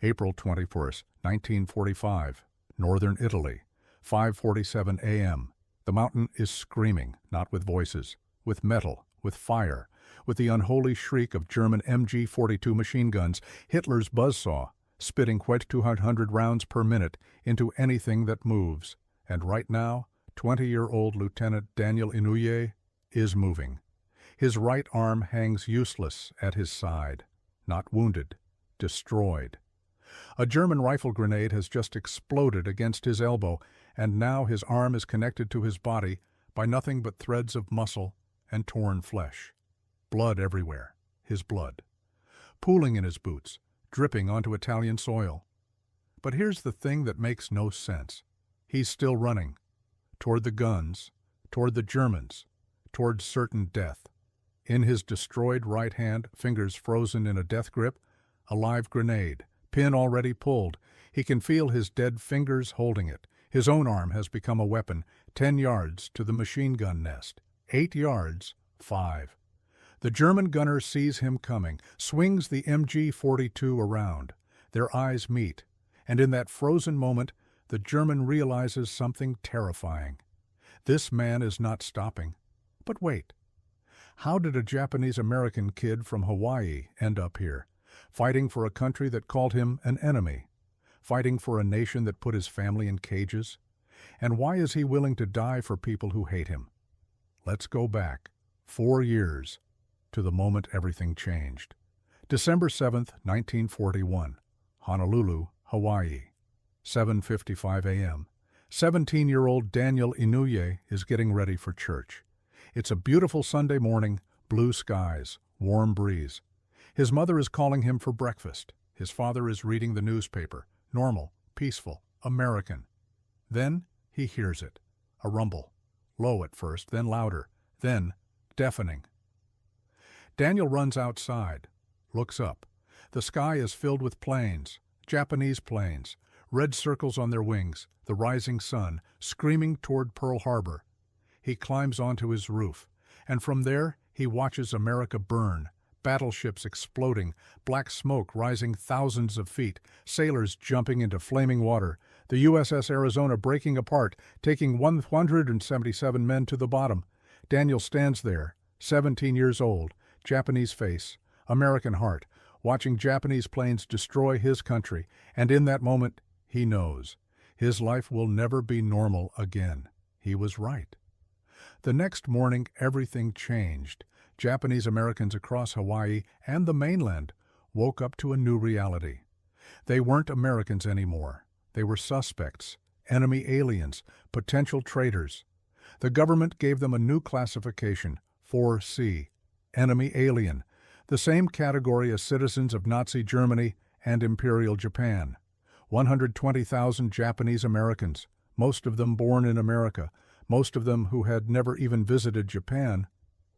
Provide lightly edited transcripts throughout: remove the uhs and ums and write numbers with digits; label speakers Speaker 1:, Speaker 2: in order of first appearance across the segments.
Speaker 1: April 21st, 1945, northern Italy, 5:47 a.m. The mountain is screaming, not with voices, with metal, with fire, with the unholy shriek of German MG-42 machine guns, Hitler's buzzsaw, spitting quite 200 rounds per minute into anything that moves. And right now, 20-year-old Lieutenant Daniel Inouye is moving. His right arm hangs useless at his side, not wounded, destroyed. A German rifle grenade has just exploded against his elbow, and now his arm is connected to his body by nothing but threads of muscle and torn flesh. Blood everywhere, his blood, pooling in his boots, dripping onto Italian soil. But here's the thing that makes no sense. He's still running, toward the guns, toward the Germans, toward certain death. In his destroyed right hand, fingers frozen in a death grip, a live grenade, pin already pulled. He can feel his dead fingers holding it. His own arm has become a weapon, 10 yards to the machine gun nest, 8 yards, 5. The German gunner sees him coming, swings the MG-42 around. Their eyes meet, and in that frozen moment, the German realizes something terrifying. This man is not stopping. But wait. How did a Japanese-American kid from Hawaii end up here, fighting for a country that called him an enemy, fighting for a nation that put his family in cages? And why is he willing to die for people who hate him? Let's go back 4 years to the moment everything changed. December 7th, 1941, Honolulu, Hawaii, 7:55 a.m. 17-year-old Daniel Inouye is getting ready for church. It's a beautiful Sunday morning, blue skies, warm breeze. His mother is calling him for breakfast. His father is reading the newspaper, normal, peaceful, American. Then he hears it, a rumble, low at first, then louder, then deafening. Daniel runs outside, looks up. The sky is filled with planes, Japanese planes, red circles on their wings, the rising sun, screaming toward Pearl Harbor. He climbs onto his roof, and from there he watches America burn, battleships exploding, black smoke rising thousands of feet, sailors jumping into flaming water, the USS Arizona breaking apart, taking 177 men to the bottom. Daniel stands there, 17 years old, Japanese face, American heart, watching Japanese planes destroy his country, and in that moment, he knows. His life will never be normal again. He was right. The next morning, everything changed. Japanese Americans across Hawaii and the mainland woke up to a new reality. They weren't Americans anymore. They were suspects, enemy aliens, potential traitors. The government gave them a new classification, 4C, enemy alien, the same category as citizens of Nazi Germany and Imperial Japan. 120,000 Japanese Americans, most of them born in America, most of them who had never even visited Japan,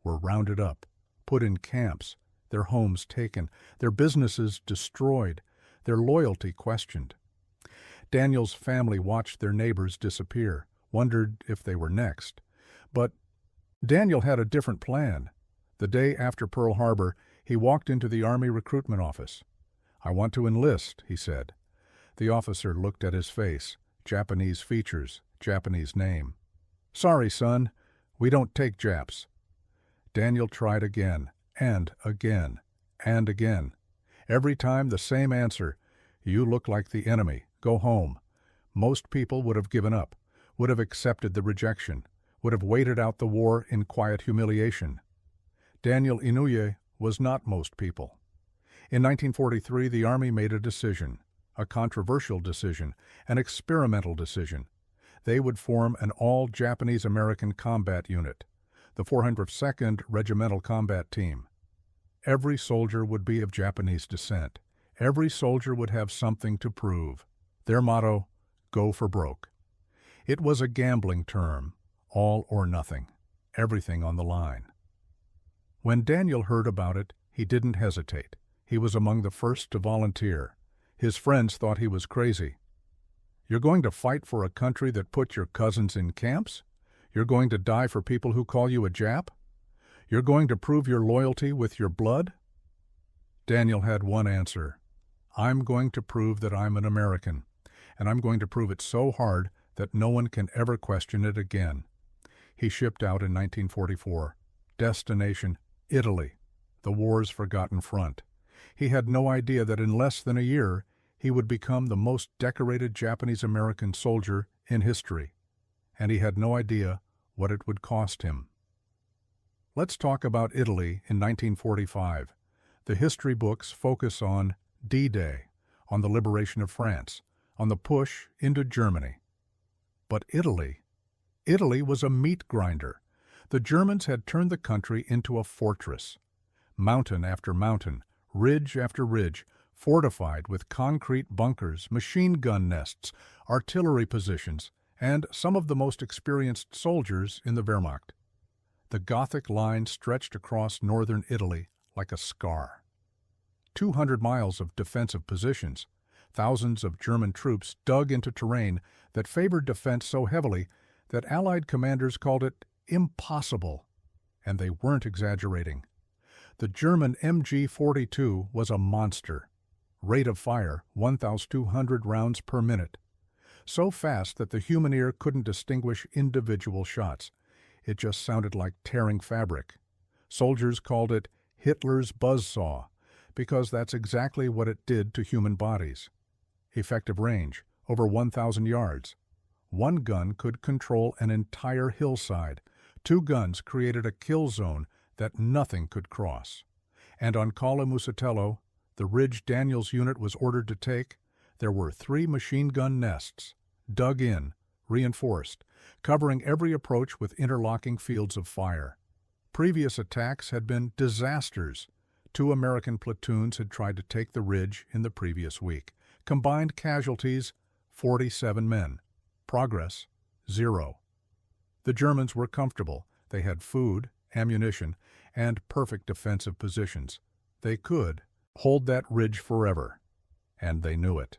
Speaker 1: were rounded up, put in camps, their homes taken, their businesses destroyed, their loyalty questioned. Daniel's family watched their neighbors disappear, wondered if they were next. But Daniel had a different plan. The day after Pearl Harbor, he walked into the Army recruitment office. "I want to enlist," he said. The officer looked at his face, Japanese features, Japanese name. "Sorry, son, we don't take Japs." Daniel tried again, and again, and again. Every time the same answer, "You look like the enemy, go home." Most people would have given up, would have accepted the rejection, would have waited out the war in quiet humiliation. Daniel Inouye was not most people. In 1943, the Army made a decision, a controversial decision, an experimental decision. They would form an all-Japanese-American combat unit, the 402nd Regimental Combat Team. Every soldier would be of Japanese descent. Every soldier would have something to prove. Their motto, go for broke. It was a gambling term, all or nothing, everything on the line. When Daniel heard about it, he didn't hesitate. He was among the first to volunteer. His friends thought he was crazy. "You're going to fight for a country that put your cousins in camps? You're going to die for people who call you a Jap? You're going to prove your loyalty with your blood?" Daniel had one answer. I'm going to prove that I'm an American, and I'm going to prove it so hard that no one can ever question it again. He shipped out in 1944. Destination, Italy, the war's forgotten front. He had no idea that in less than a year, he would become the most decorated Japanese-American soldier in history. And he had no idea what it would cost him. Let's talk about Italy in 1945. The history books focus on D-Day, on the liberation of France, on the push into Germany. But Italy was a meat grinder. The Germans had turned the country into a fortress. Mountain after mountain, ridge after ridge, fortified with concrete bunkers, machine gun nests, artillery positions, and some of the most experienced soldiers in the Wehrmacht. The Gothic line stretched across northern Italy like a scar. 200 miles of defensive positions, thousands of German troops dug into terrain that favored defense so heavily that Allied commanders called it impossible. And they weren't exaggerating. The German MG-42 was a monster. Rate of fire, 1,200 rounds per minute. So fast that the human ear couldn't distinguish individual shots. It just sounded like tearing fabric. Soldiers called it Hitler's buzzsaw, because that's exactly what it did to human bodies. Effective range, over 1,000 yards. One gun could control an entire hillside. 2 guns created a kill zone that nothing could cross. And on Colle Musatello, the ridge Daniel's unit was ordered to take, there were 3 machine gun nests, dug in, reinforced, covering every approach with interlocking fields of fire. Previous attacks had been disasters. 2 American platoons had tried to take the ridge in the previous week. Combined casualties, 47 men. Progress, 0. The Germans were comfortable. They had food, ammunition, and perfect defensive positions. They could hold that ridge forever, and they knew it.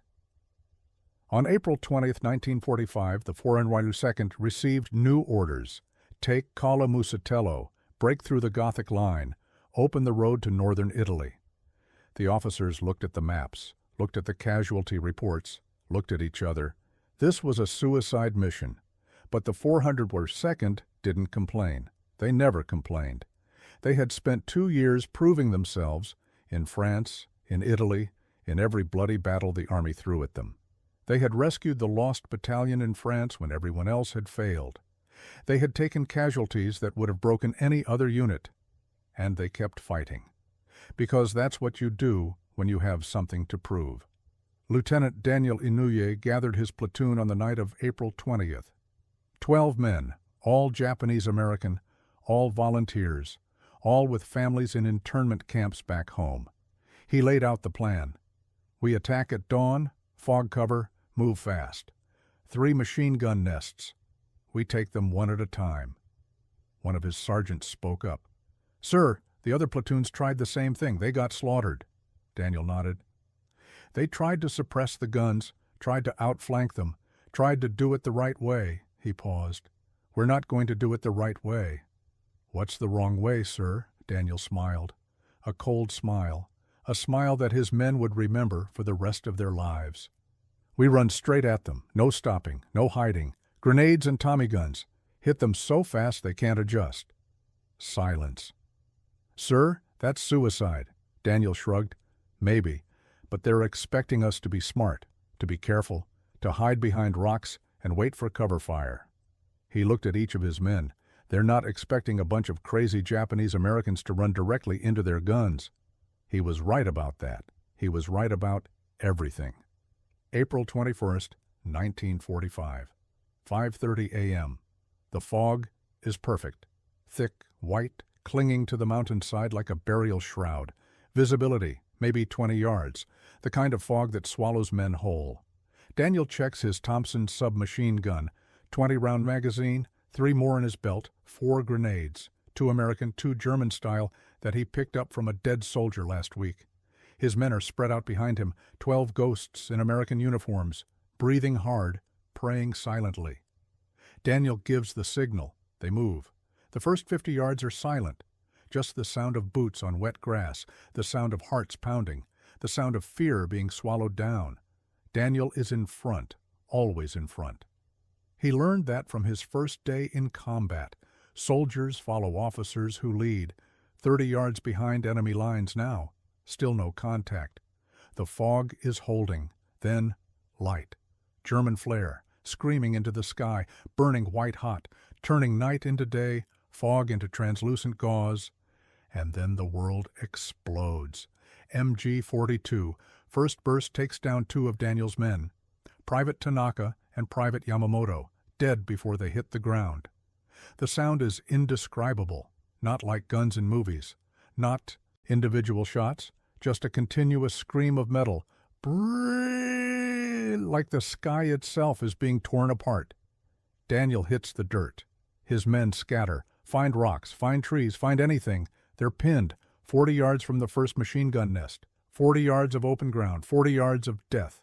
Speaker 1: On April 20, 1945, the Foreign 2nd received new orders. Take Colle Musatello, break through the Gothic line, open the road to northern Italy. The officers looked at the maps, looked at the casualty reports, looked at each other. This was a suicide mission. But the 402nd didn't complain. They never complained. They had spent 2 years proving themselves in France, in Italy, in every bloody battle the army threw at them. They had rescued the lost battalion in France when everyone else had failed. They had taken casualties that would have broken any other unit. And they kept fighting. Because that's what you do when you have something to prove. Lieutenant Daniel Inouye gathered his platoon on the night of April 20th. 12 men, all Japanese-American, all volunteers, all with families in internment camps back home. He laid out the plan. We attack at dawn, fog cover, move fast. 3 machine gun nests. We take them one at a time. One of his sergeants spoke up. Sir, the other platoons tried the same thing. They got slaughtered. Daniel nodded. They tried to suppress the guns, tried to outflank them, tried to do it the right way. He paused. We're not going to do it the right way. What's the wrong way, sir? Daniel smiled. A cold smile. A smile that his men would remember for the rest of their lives. We run straight at them. No stopping. No hiding. Grenades and Tommy guns. Hit them so fast they can't adjust. Silence. Sir, that's suicide. Daniel shrugged. Maybe. But they're expecting us to be smart, to be careful, to hide behind rocks and wait for cover fire. He looked at each of his men. They're not expecting a bunch of crazy Japanese Americans to run directly into their guns. He was right about that. He was right about everything. April 21st, 1945. 5:30 a.m. The fog is perfect. Thick, white, clinging to the mountainside like a burial shroud. Visibility, maybe 20 yards. The kind of fog that swallows men whole. Daniel checks his Thompson submachine gun. 20-round magazine, 3 more in his belt, 4 grenades, 2 American, 2 German style that he picked up from a dead soldier last week. His men are spread out behind him, 12 ghosts in American uniforms, breathing hard, praying silently. Daniel gives the signal. They move. The first 50 yards are silent. Just the sound of boots on wet grass, the sound of hearts pounding, the sound of fear being swallowed down. Daniel is in front, always in front. He learned that from his first day in combat. Soldiers follow officers who lead. 30 yards behind enemy lines now. Still no contact. The fog is holding. Then, light. German flare, screaming into the sky, burning white-hot, turning night into day, fog into translucent gauze. And then the world explodes. MG-42. First burst takes down 2 of Daniel's men. Private Tanaka and Private Yamamoto, dead before they hit the ground. The sound is indescribable, not like guns in movies. Not individual shots, just a continuous scream of metal, like the sky itself is being torn apart. Daniel hits the dirt. His men scatter, find rocks, find trees, find anything. They're pinned, 40 yards from the first machine gun nest, 40 yards of open ground, 40 yards of death.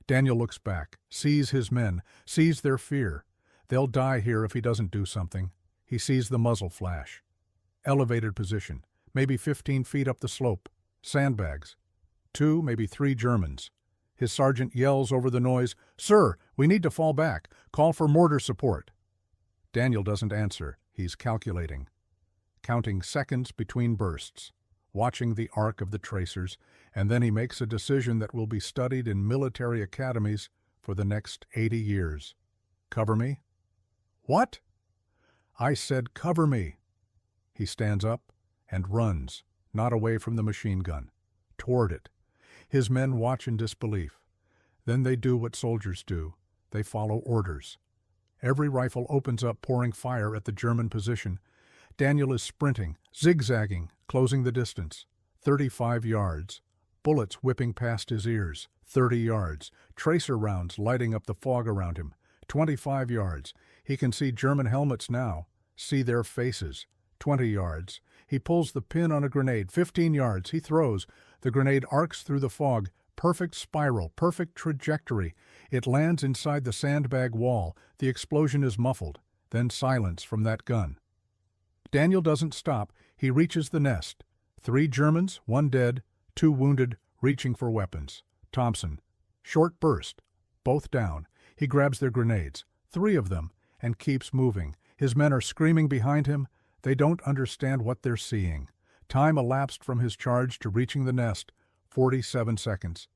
Speaker 1: Daniel looks back, sees his men, sees their fear. They'll die here if he doesn't do something. He sees the muzzle flash. Elevated position, maybe 15 feet up the slope. Sandbags. 2, maybe 3 Germans. His sergeant yells over the noise, "Sir, we need to fall back. Call for mortar support." Daniel doesn't answer. He's calculating. Counting seconds between bursts. Watching the arc of the tracers, and then he makes a decision that will be studied in military academies for the next 80 years. "Cover me?" "What?" "I said cover me." He stands up and runs, not away from the machine gun, toward it. His men watch in disbelief. Then they do what soldiers do. They follow orders. Every rifle opens up, pouring fire at the German position. Daniel is sprinting, zigzagging, closing the distance. 35 yards. Bullets whipping past his ears. 30 yards. Tracer rounds lighting up the fog around him. 25 yards. He can see German helmets now. See their faces. 20 yards. He pulls the pin on a grenade. 15 yards. He throws. The grenade arcs through the fog. Perfect spiral. Perfect trajectory. It lands inside the sandbag wall. The explosion is muffled. Then silence from that gun. Daniel doesn't stop. He reaches the nest. 3 Germans, 1 dead, 2 wounded, reaching for weapons. Thompson. Short burst. Both down. He grabs their grenades. 3 of them, and keeps moving. His men are screaming behind him. They don't understand what they're seeing. Time elapsed from his charge to reaching the nest. 47 seconds.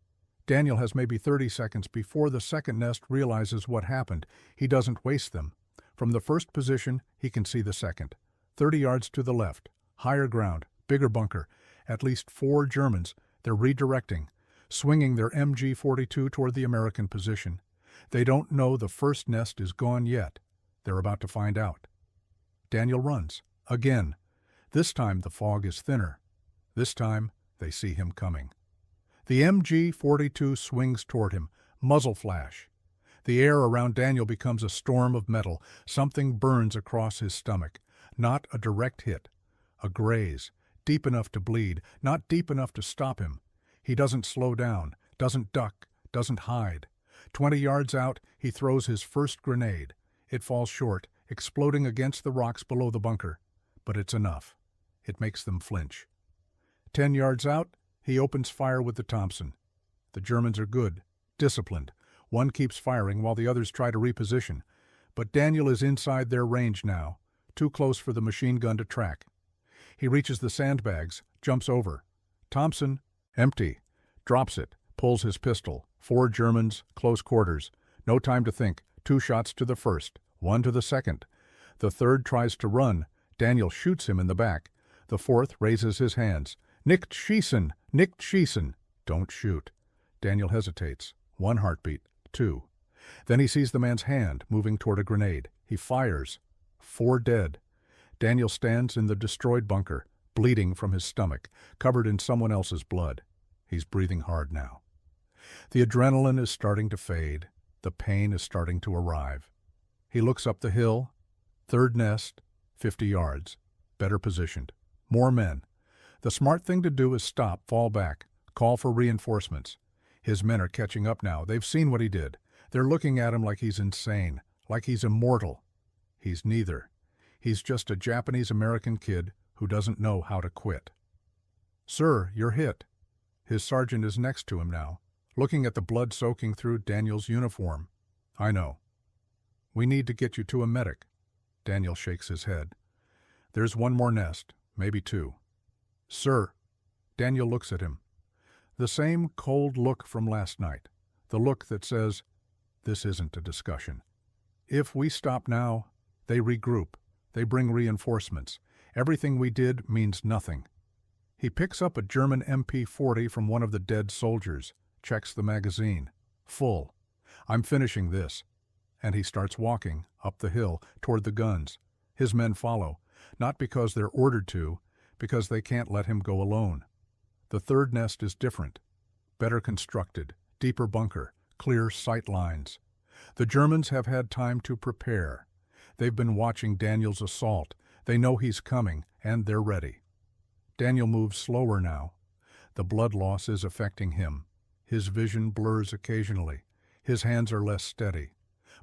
Speaker 1: Daniel has maybe 30 seconds before the second nest realizes what happened. He doesn't waste them. From the first position, he can see the second. 30 yards to the left. Higher ground. Bigger bunker. At least 4 Germans. They're redirecting, swinging their MG-42 toward the American position. They don't know the first nest is gone yet. They're about to find out. Daniel runs. Again. This time the fog is thinner. This time they see him coming. The MG-42 swings toward him. Muzzle flash. The air around Daniel becomes a storm of metal. Something burns across his stomach. Not a direct hit. A graze. Deep enough to bleed. Not deep enough to stop him. He doesn't slow down. Doesn't duck. Doesn't hide. 20 yards out, he throws his first grenade. It falls short, exploding against the rocks below the bunker. But it's enough. It makes them flinch. 10 yards out, he opens fire with the Thompson. The Germans are good, disciplined. One keeps firing while the others try to reposition. But Daniel is inside their range now, too close for the machine gun to track. He reaches the sandbags, jumps over. Thompson, empty. Drops it, pulls his pistol. 4 Germans, close quarters. No time to think. 2 shots to the first, 1 to the second. The third tries to run. Daniel shoots him in the back. The fourth raises his hands. "Nicht schießen! Nicht schießen!" Don't shoot. Daniel hesitates. 1 heartbeat. 2. Then he sees the man's hand moving toward a grenade. He fires. 4 dead. Daniel stands in the destroyed bunker, bleeding from his stomach, covered in someone else's blood. He's breathing hard now. The adrenaline is starting to fade. The pain is starting to arrive. He looks up the hill. 3rd nest, 50 yards. Better positioned. More men. The smart thing to do is stop, fall back, call for reinforcements. His men are catching up now. They've seen what he did. They're looking at him like he's insane, like he's immortal. He's neither. He's just a Japanese-American kid who doesn't know how to quit. "Sir, you're hit." His sergeant is next to him now, looking at the blood soaking through Daniel's uniform. I know. We need to get you to a medic. Daniel shakes his head. There's one more nest, maybe two. Sir. Daniel looks at him. The same cold look from last night. The look that says, this isn't a discussion. If we stop now, they regroup. They bring reinforcements. Everything we did means nothing. He picks up a German MP40 from one of the dead soldiers, checks the magazine. Full. I'm finishing this. And he starts walking up the hill toward the guns. His men follow, not because they're ordered to, because they can't let him go alone. The third nest is different. Better constructed, deeper bunker, clear sight lines. The Germans have had time to prepare. They've been watching Daniel's assault. They know he's coming, and they're ready. Daniel moves slower now. The blood loss is affecting him. His vision blurs occasionally. His hands are less steady.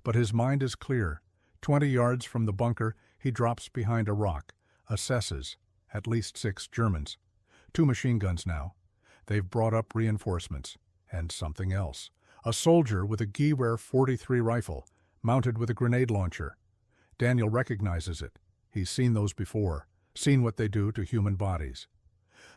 Speaker 1: But his mind is clear. 20 yards from the bunker, he drops behind a rock, assesses, at least 6 Germans. 2 machine guns now. They've brought up reinforcements. And something else. A soldier with a Gewehr 43 rifle, mounted with a grenade launcher. Daniel recognizes it. He's seen those before, seen what they do to human bodies.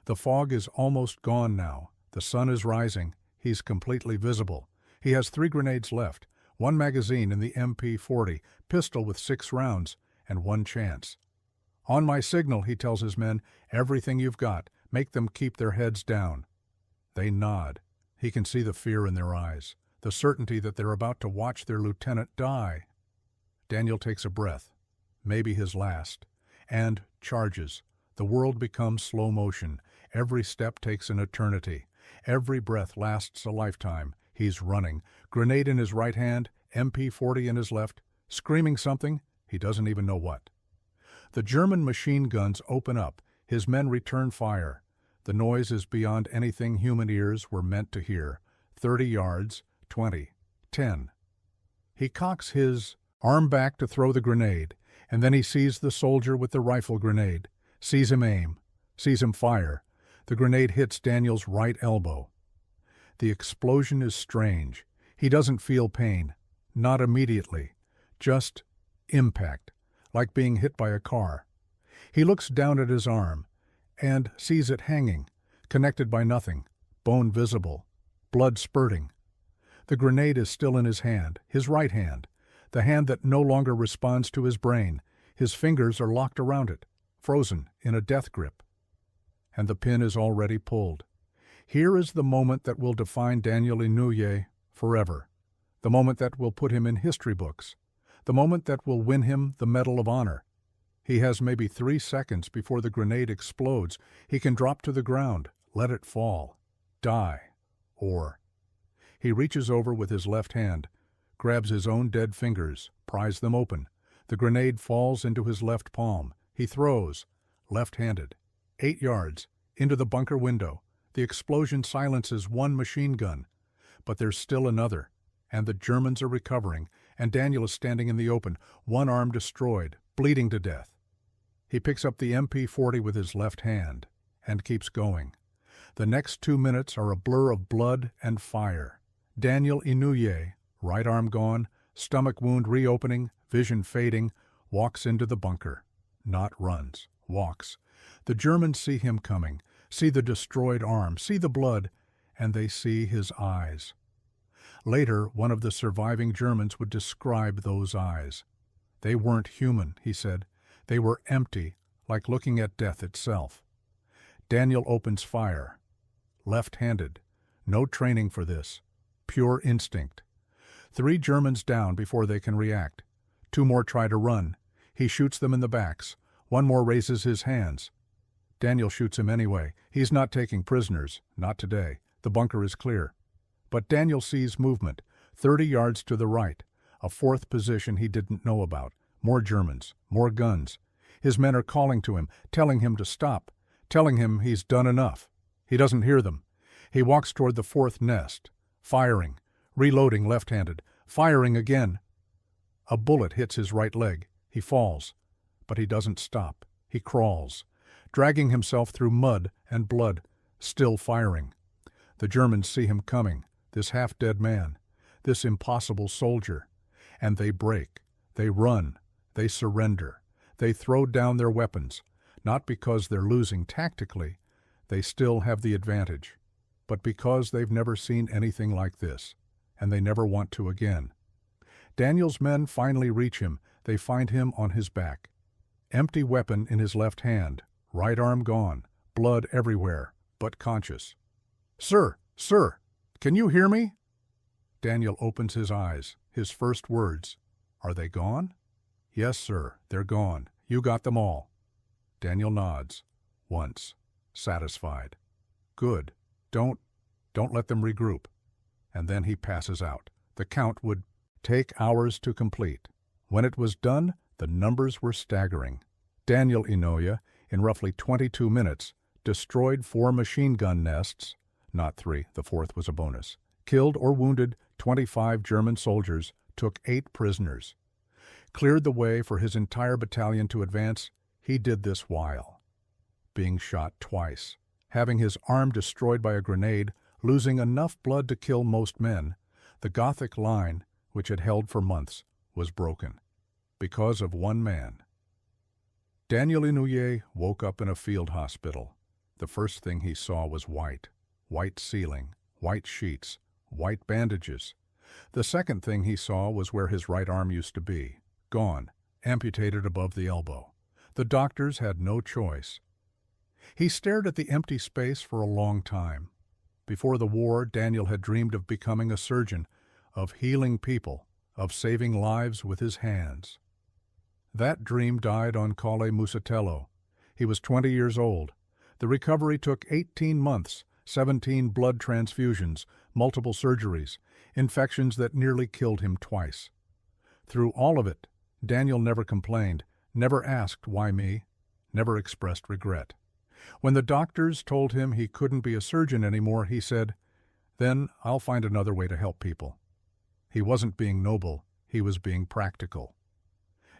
Speaker 1: The fog is almost gone now. The sun is rising. He's completely visible. He has 3 grenades left, 1 magazine in the MP40, pistol with 6 rounds, and 1 chance. On my signal, he tells his men, everything you've got, make them keep their heads down. They nod. He can see the fear in their eyes, the certainty that they're about to watch their lieutenant die. Daniel takes a breath, maybe his last, and charges. The world becomes slow motion. Every step takes an eternity. Every breath lasts a lifetime. He's running, grenade in his right hand, MP40 in his left, screaming something, he doesn't even know what. The German machine guns open up. His men return fire. The noise is beyond anything human ears were meant to hear. 30 yards, 20, 10. He cocks his arm back to throw the grenade, and then he sees the soldier with the rifle grenade, sees him aim, sees him fire. The grenade hits Daniel's right elbow. The explosion is strange. He doesn't feel pain. Not immediately. Just impact, like being hit by a car. He looks down at his arm and sees it hanging, connected by nothing, bone visible, blood spurting. The grenade is still in his hand, his right hand, the hand that no longer responds to his brain. His fingers are locked around it, frozen in a death grip. And the pin is already pulled. Here is the moment that will define Daniel Inouye forever, the moment that will put him in history books, the moment that will win him the Medal of Honor. He has maybe 3 seconds before the grenade explodes. He can drop to the ground, let it fall, die, or... He reaches over with his left hand, grabs his own dead fingers, pries them open. The grenade falls into his left palm. He throws, left-handed, 8 yards, into the bunker window. The explosion silences 1 machine gun, but there's still another, and the Germans are recovering, and Daniel is standing in the open, one arm destroyed, bleeding to death. He picks up the MP40 with his left hand and keeps going. The next 2 minutes are a blur of blood and fire. Daniel Inouye, right arm gone, stomach wound reopening, vision fading, walks into the bunker. Not runs, walks. The Germans see him coming, see the destroyed arm, see the blood, and they see his eyes. Later, one of the surviving Germans would describe those eyes. They weren't human, he said. They were empty, like looking at death itself. Daniel opens fire. Left-handed. No training for this. Pure instinct. 3 Germans down before they can react. 2 more try to run. He shoots them in the backs. 1 more raises his hands. Daniel shoots him anyway. He's not taking prisoners. Not today. The bunker is clear. But Daniel sees movement. 30 yards to the right. A 4th position he didn't know about. More Germans. More guns. His men are calling to him, telling him to stop, telling him he's done enough. He doesn't hear them. He walks toward the 4th nest, firing, reloading left-handed, firing again. A bullet hits his right leg. He falls. But he doesn't stop. He crawls, dragging himself through mud and blood, still firing. The Germans see him coming, this half-dead man, this impossible soldier, and they break, they run, they surrender, they throw down their weapons, not because they're losing tactically, they still have the advantage, but because they've never seen anything like this, and they never want to again. Daniel's men finally reach him. They find him on his back. Empty weapon in his left hand, right arm gone, blood everywhere, but conscious. "Sir, sir, can you hear me?" Daniel opens his eyes. His first words, "Are they gone?" "Yes, sir, they're gone. You got them all." Daniel nods. Once. Satisfied. "Good. Don't let them regroup." And then he passes out. The count would take hours to complete. When it was done, the numbers were staggering. Daniel Inouye, in roughly 22 minutes, destroyed 4 machine gun nests, not 3, the 4th was a bonus, killed or wounded 25 German soldiers, took 8 prisoners, cleared the way for his entire battalion to advance. He did this while being shot twice, having his arm destroyed by a grenade, losing enough blood to kill most men. The Gothic line, which had held for months, was broken because of one man. Daniel Inouye woke up in a field hospital. The first thing he saw was white ceiling, white sheets, white bandages. The second thing he saw was where his right arm used to be, gone, amputated above the elbow. The doctors had no choice. He stared at the empty space for a long time. Before the war, Daniel had dreamed of becoming a surgeon, of healing people, of saving lives with his hands. That dream died on Colle Musatello. He was 20 years old. The recovery took 18 months, 17 blood transfusions, multiple surgeries, infections that nearly killed him twice. Through all of it, Daniel never complained, never asked why me, never expressed regret. When the doctors told him he couldn't be a surgeon anymore, he said, "Then I'll find another way to help people." He wasn't being noble, he was being practical.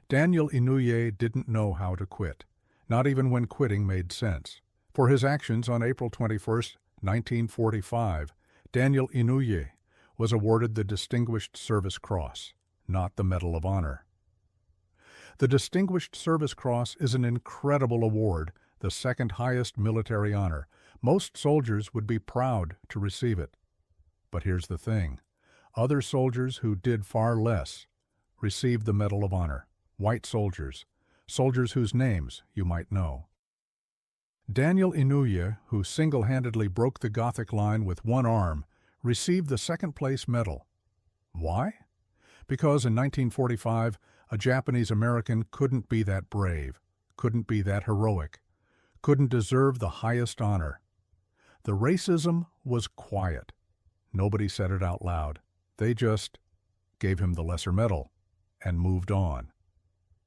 Speaker 1: Daniel Inouye didn't know how to quit, not even when quitting made sense. For his actions on April 21, 1945, Daniel Inouye was awarded the Distinguished Service Cross, not the Medal of Honor. The Distinguished Service Cross is an incredible award, the second highest military honor. Most soldiers would be proud to receive it. But here's the thing. Other soldiers who did far less received the Medal of Honor. White soldiers, soldiers whose names you might know. Daniel Inouye, who single-handedly broke the Gothic line with one arm, received the second-place medal. Why? Because in 1945, a Japanese American couldn't be that brave, couldn't be that heroic, couldn't deserve the highest honor. The racism was quiet. Nobody said it out loud. They just gave him the lesser medal and moved on.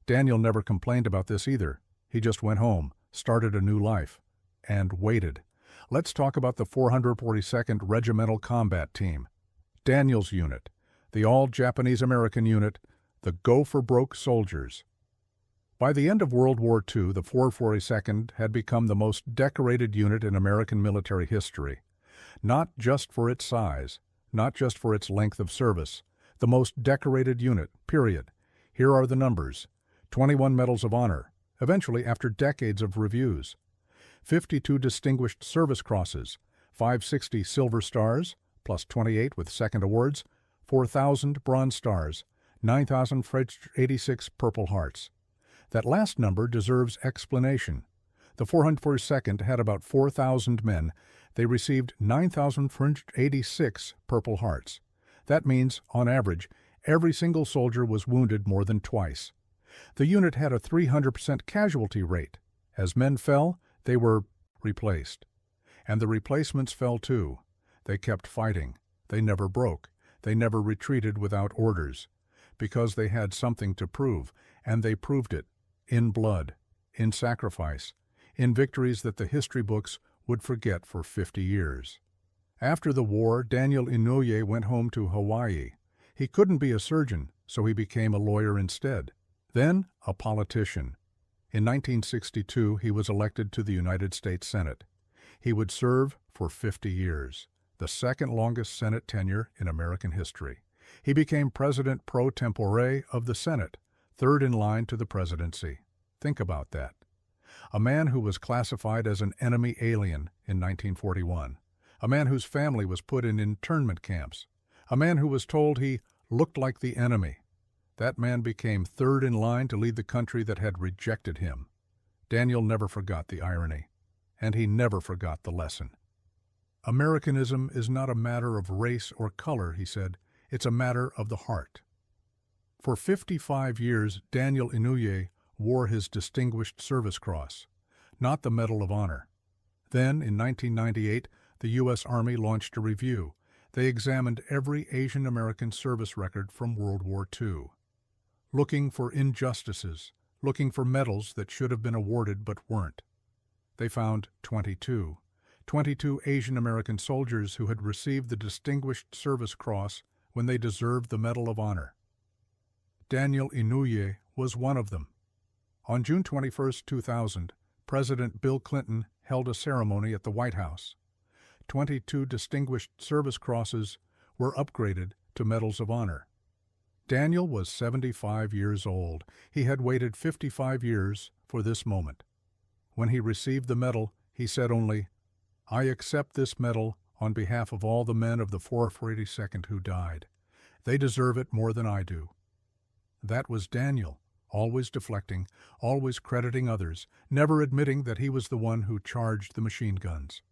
Speaker 1: Daniel never complained about this either. He just went home, started a new life, and waited. Let's talk about the 442nd Regimental Combat Team. Daniel's unit, the all-Japanese American unit, the go-for-broke soldiers. By the end of World War II, the 442nd had become the most decorated unit in American military history. Not just for its size, not just for its length of service, the most decorated unit, period. Here are the numbers. 21 Medals of Honor, eventually after decades of reviews. 52 Distinguished Service Crosses, 560 Silver Stars, plus 28 with second awards, 4,000 Bronze Stars, 9,086 Purple Hearts. That last number deserves explanation. The 442nd had about 4,000 men. They received 9,486 Purple Hearts. That means, on average, every single soldier was wounded more than twice. The unit had a 300% casualty rate. As men fell, they were replaced. And the replacements fell too. They kept fighting. They never broke. They never retreated without orders. Because they had something to prove, and they proved it. In blood, in sacrifice, in victories that the history books would forget for 50 years. After the war, Daniel Inouye went home to Hawaii. He couldn't be a surgeon, so he became a lawyer instead. Then, a politician. In 1962, he was elected to the United States Senate. He would serve for 50 years. the second longest Senate tenure in American history. He became president pro tempore of the Senate, third in line to the presidency. Think about that. A man who was classified as an enemy alien in 1941. A man whose family was put in internment camps. A man who was told he looked like the enemy. That man became third in line to lead the country that had rejected him. Daniel never forgot the irony, and he never forgot the lesson. Americanism is not a matter of race or color, he said. It's a matter of the heart. For 55 years, Daniel Inouye wore his Distinguished Service Cross, not the Medal of Honor. Then, in 1998, the U.S. Army launched a review. They examined every Asian American service record from World War II, looking for injustices, looking for medals that should have been awarded but weren't. They found 22 Asian American soldiers who had received the Distinguished Service Cross when they deserved the Medal of Honor. Daniel Inouye was one of them. On June 21, 2000, President Bill Clinton held a ceremony at the White House. 22 Distinguished Service Crosses were upgraded to Medals of Honor. Daniel was 75 years old. He had waited 55 years for this moment. When he received the medal, he said only, "I accept this medal on behalf of all the men of the 442nd who died. They deserve it more than I do." That was Daniel, always deflecting, always crediting others, never admitting that he was the one who charged the machine guns.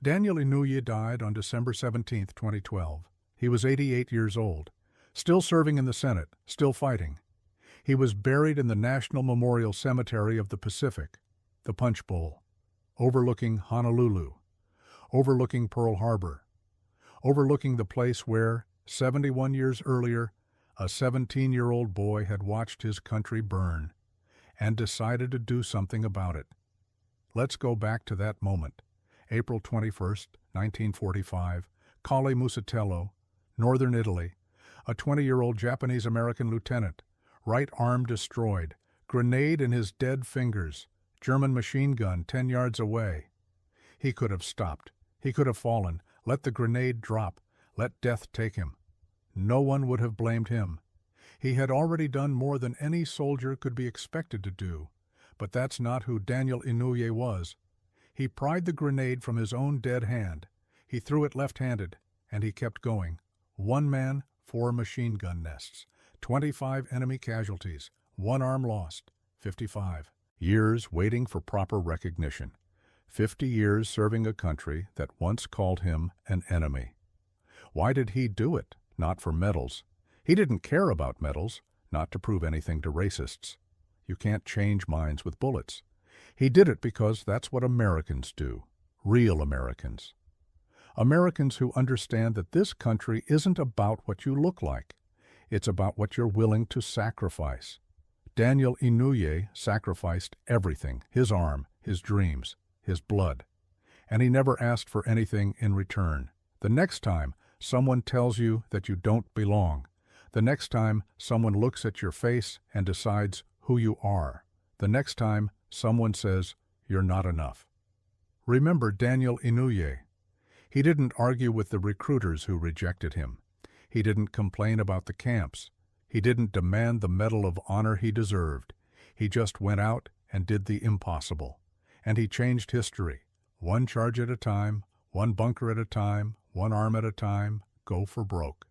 Speaker 1: Daniel Inouye died on December 17, 2012. He was 88 years old, still serving in the Senate, still fighting. He was buried in the National Memorial Cemetery of the Pacific, the Punch Bowl, overlooking Honolulu, overlooking Pearl Harbor, overlooking the place where, 71 years earlier, a 17-year-old boy had watched his country burn and decided to do something about it. Let's go back to that moment. April 21, 1945, Colle Musatello, northern Italy, a 20-year-old Japanese-American lieutenant, right arm destroyed, grenade in his dead fingers, German machine gun 10 yards away. He could have stopped. He could have fallen, let the grenade drop, let death take him. No one would have blamed him. He had already done more than any soldier could be expected to do. But that's not who Daniel Inouye was. He pried the grenade from his own dead hand. He threw it left-handed, and he kept going. 1 man, 4 machine gun nests, 25 enemy casualties, 1 arm lost, 55. Years waiting for proper recognition. 50 years serving a country that once called him an enemy. Why did he do it? Not for medals. He didn't care about medals, not to prove anything to racists. You can't change minds with bullets. He did it because that's what Americans do, real Americans. Americans who understand that this country isn't about what you look like. It's about what you're willing to sacrifice. Daniel Inouye sacrificed everything, his arm, his dreams, his blood. And he never asked for anything in return. The next time someone tells you that you don't belong, the next time someone looks at your face and decides who you are, the next time someone says you're not enough. Remember Daniel Inouye. He didn't argue with the recruiters who rejected him. He didn't complain about the camps. He didn't demand the Medal of Honor he deserved. He just went out and did the impossible. And he changed history. 1 charge at a time, 1 bunker at a time, 1 arm at a time, go for broke.